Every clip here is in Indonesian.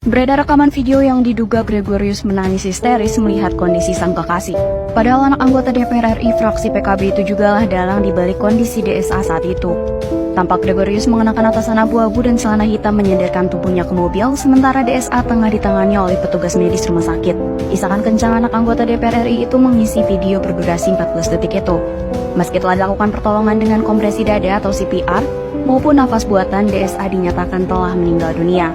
Beredar rekaman video yang diduga Gregorius menangis histeris melihat kondisi sang kekasih. Padahal anak anggota DPR RI fraksi PKB itu jugalah dalang dibalik kondisi DSA saat itu. Tampak Gregorius mengenakan atasan abu-abu dan celana hitam menyenderkan tubuhnya ke mobil, sementara DSA tengah ditangani oleh petugas medis rumah sakit. Isakan kencang anak anggota DPR RI itu mengisi video berdurasi 14 detik itu. Meski telah dilakukan pertolongan dengan kompresi dada atau CPR maupun nafas buatan, DSA dinyatakan telah meninggal dunia.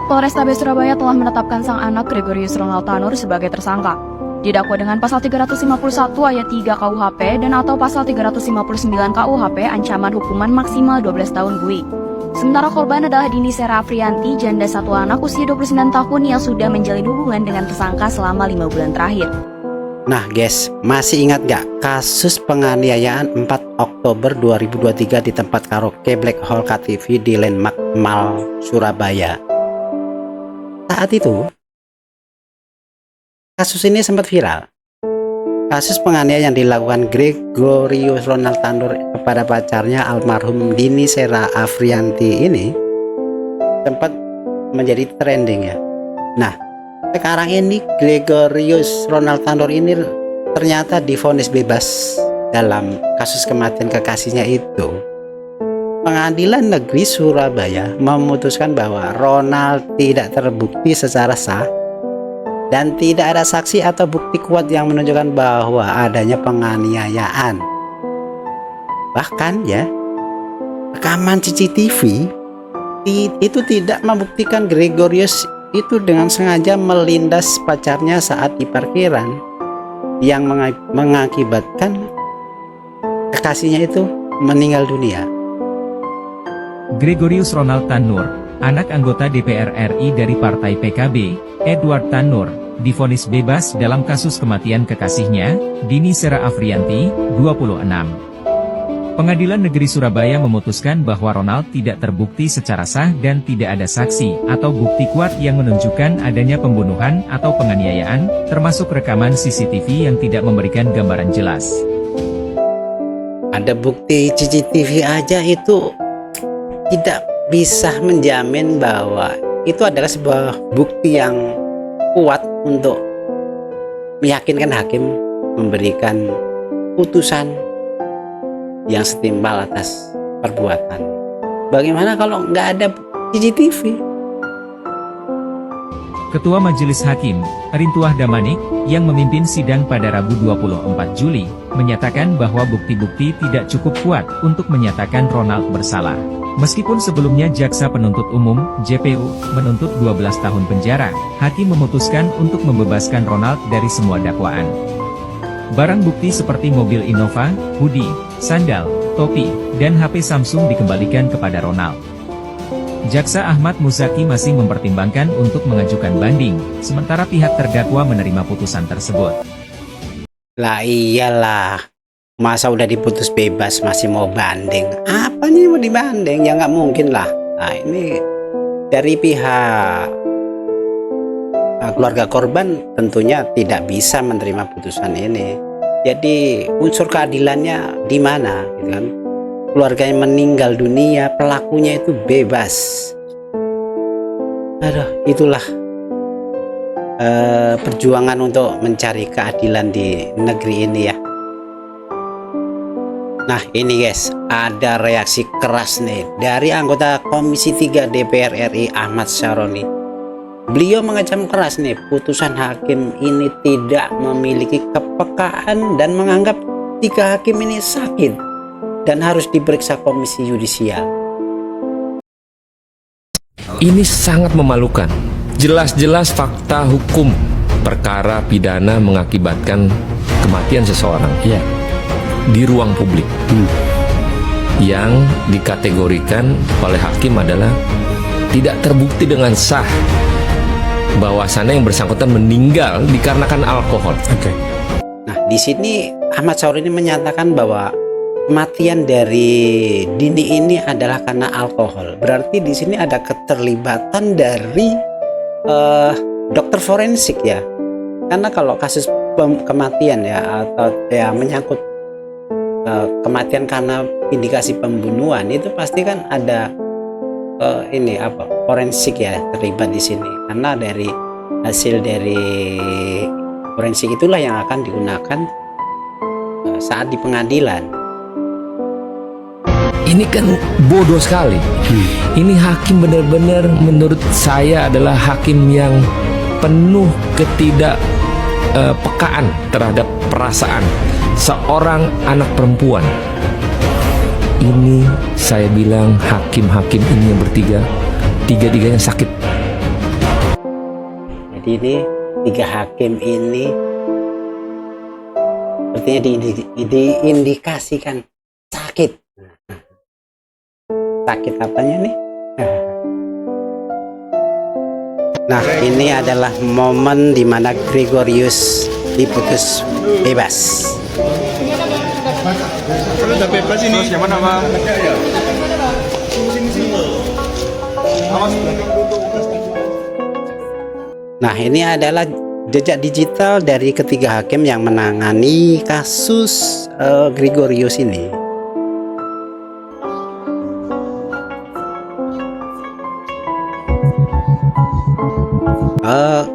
Polrestabes Surabaya telah menetapkan sang anak Gregorius Ronald Tanur sebagai tersangka. Didakwa dengan pasal 351 ayat 3 KUHP dan atau pasal 359 KUHP ancaman hukuman maksimal 12 tahun bui. Sementara korban adalah Dini Sera Afrianti, janda satu anak usia 29 tahun yang sudah menjalin hubungan dengan tersangka selama 5 bulan terakhir. Nah guys, masih ingat gak kasus penganiayaan 4 Oktober 2023 di tempat karaoke Black Hole KTV di Landmark Mall Surabaya? Saat itu, kasus ini sempat viral. Kasus penganiayaan yang dilakukan Gregorius Ronald Tanur kepada pacarnya almarhum Dini Sera Afrianti ini sempat menjadi trending ya. Nah, sekarang ini Gregorius Ronald Tanur ini ternyata divonis bebas dalam kasus kematian kekasihnya itu. Pengadilan Negeri Surabaya memutuskan bahwa Ronald tidak terbukti secara sah dan tidak ada saksi atau bukti kuat yang menunjukkan bahwa adanya penganiayaan. Bahkan ya, rekaman CCTV itu tidak membuktikan Gregorius itu dengan sengaja melindas pacarnya saat di parkiran yang mengakibatkan kekasihnya itu meninggal dunia. Gregorius Ronald Tanur, anak anggota DPR RI dari Partai PKB, Edward Tanur, divonis bebas dalam kasus kematian kekasihnya, Dini Sera Afrianti, 26. Pengadilan Negeri Surabaya memutuskan bahwa Ronald tidak terbukti secara sah dan tidak ada saksi atau bukti kuat yang menunjukkan adanya pembunuhan atau penganiayaan, termasuk rekaman CCTV yang tidak memberikan gambaran jelas. Ada bukti CCTV aja itu tidak bisa menjamin bahwa itu adalah sebuah bukti yang kuat untuk meyakinkan hakim memberikan putusan yang setimpal atas perbuatan. Bagaimana kalau nggak ada CCTV? Ketua Majelis Hakim, Rintuah Damanik, yang memimpin sidang pada Rabu 24 Juli, menyatakan bahwa bukti-bukti tidak cukup kuat untuk menyatakan Ronald bersalah. Meskipun sebelumnya Jaksa Penuntut Umum, JPU, menuntut 12 tahun penjara, Hakim memutuskan untuk membebaskan Ronald dari semua dakwaan. Barang bukti seperti mobil Innova, hoodie, sandal, topi, dan HP Samsung dikembalikan kepada Ronald. Jaksa Ahmad Muzaki masih mempertimbangkan untuk mengajukan banding, sementara pihak terdakwa menerima putusan tersebut. Lah iyalah, masa udah diputus bebas masih mau banding? Apanya mau dibanding? Ya nggak mungkin lah. Nah ini dari pihak keluarga korban tentunya tidak bisa menerima putusan ini. Jadi unsur keadilannya di mana, gitu kan? Keluarganya meninggal dunia, pelakunya itu bebas. Aduh, itulah perjuangan untuk mencari keadilan di negeri ini ya. Nah ini guys, ada reaksi keras nih dari anggota Komisi 3 DPR RI Ahmad Syaroni. Beliau mengecam keras nih putusan hakim ini tidak memiliki kepekaan dan menganggap 3 hakim ini sakit dan harus diperiksa komisi yudisial. Ini sangat memalukan. Jelas-jelas fakta hukum perkara pidana mengakibatkan kematian seseorang di ruang publik yang dikategorikan oleh hakim adalah tidak terbukti dengan sah bahwasannya yang bersangkutan meninggal dikarenakan alkohol. Nah, di sini Ahmad Syaroni menyatakan bahwa kematian dari Dini ini adalah karena alkohol. Berarti di sini ada keterlibatan dari dokter forensik ya. Karena kalau kasus kematian ya atau ya menyangkut kematian karena indikasi pembunuhan itu pasti kan ada forensik ya terlibat di sini, karena dari hasil dari forensik itulah yang akan digunakan saat di pengadilan. Ini kan bodoh sekali. Ini hakim benar-benar menurut saya adalah hakim yang penuh ketidakpekaan terhadap perasaan seorang anak perempuan. Ini saya bilang hakim-hakim ini yang bertiga, tiga-tiganya sakit. Jadi ini 3 hakim ini sepertinya diindikasikan sakit. Sakit apanya nih? Nah, ini adalah momen di mana Gregorius diputus bebas. Kalau udah bebas ini. Terus yang mana, Bang? Nah, ini adalah jejak digital dari ketiga hakim yang menangani kasus Gregorius ini.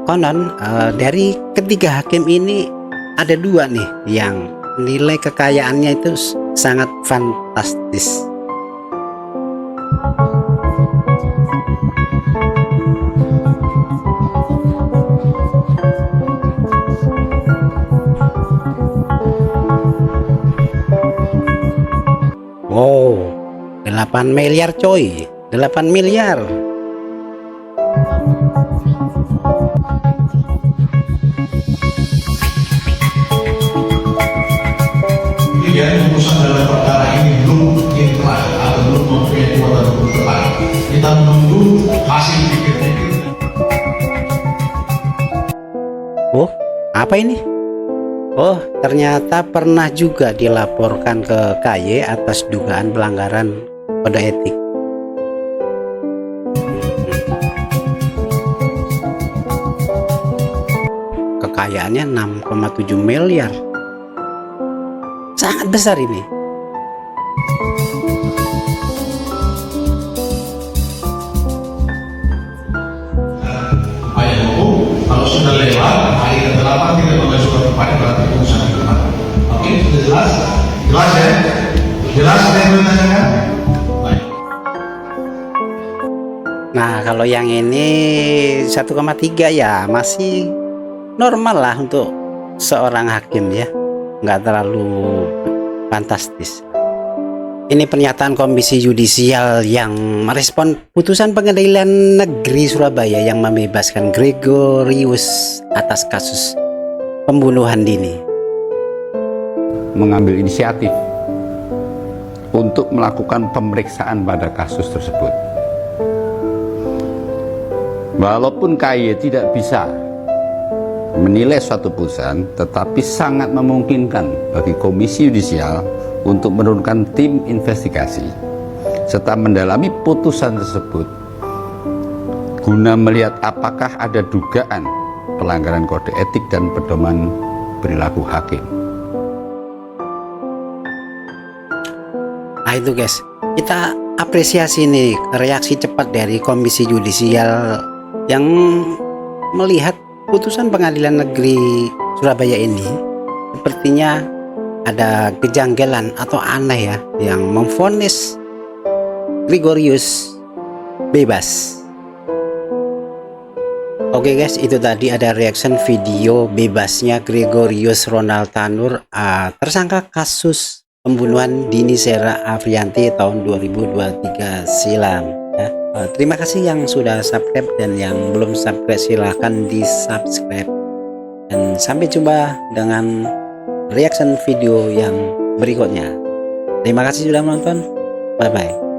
Konon dari ketiga hakim ini ada 2 nih yang nilai kekayaannya itu sangat fantastis. Wow, 8 miliar coy, 8 miliar. Kemudian putusan dalam perkara ini belum inkrah atau belum mempunyai kekuatan hukum tetap. Kita menunggu hasil pikir-pikir. Oh, apa ini? Oh, ternyata pernah juga dilaporkan ke KY atas dugaan pelanggaran kode etik. Kekayaannya 6,7 miliar. Sangat besar ini. Upaya hukum kalau sudah lewat hari ke-8 tidak mengajukan kepada berarti putusan itu. Oke, sudah jelas? Jelas ya? Jelas ada yang menanyakan? Baik. Nah, kalau yang ini 1,3 ya masih normal lah untuk seorang hakim ya, nggak terlalu fantastis. Ini pernyataan Komisi Yudisial yang merespon putusan Pengadilan Negeri Surabaya yang membebaskan Gregorius atas kasus pembunuhan dini. Mengambil inisiatif untuk melakukan pemeriksaan pada kasus tersebut. Walaupun KY tidak bisa menilai suatu putusan, tetapi sangat memungkinkan bagi Komisi Yudisial untuk menurunkan tim investigasi serta mendalami putusan tersebut guna melihat apakah ada dugaan pelanggaran kode etik dan pedoman perilaku hakim. Nah itu guys, kita apresiasi nih reaksi cepat dari Komisi Yudisial yang melihat putusan Pengadilan Negeri Surabaya ini sepertinya ada kejanggalan atau aneh ya, yang memvonis Gregorius bebas. Oke guys, itu tadi ada reaction video bebasnya Gregorius Ronald Tanur, tersangka kasus pembunuhan Dini Sera Afrianti tahun 2023 silam ya. Terima kasih yang sudah subscribe, dan yang belum subscribe silahkan di subscribe, dan sampai jumpa dengan reaction video yang berikutnya. Terima kasih sudah menonton. Bye bye.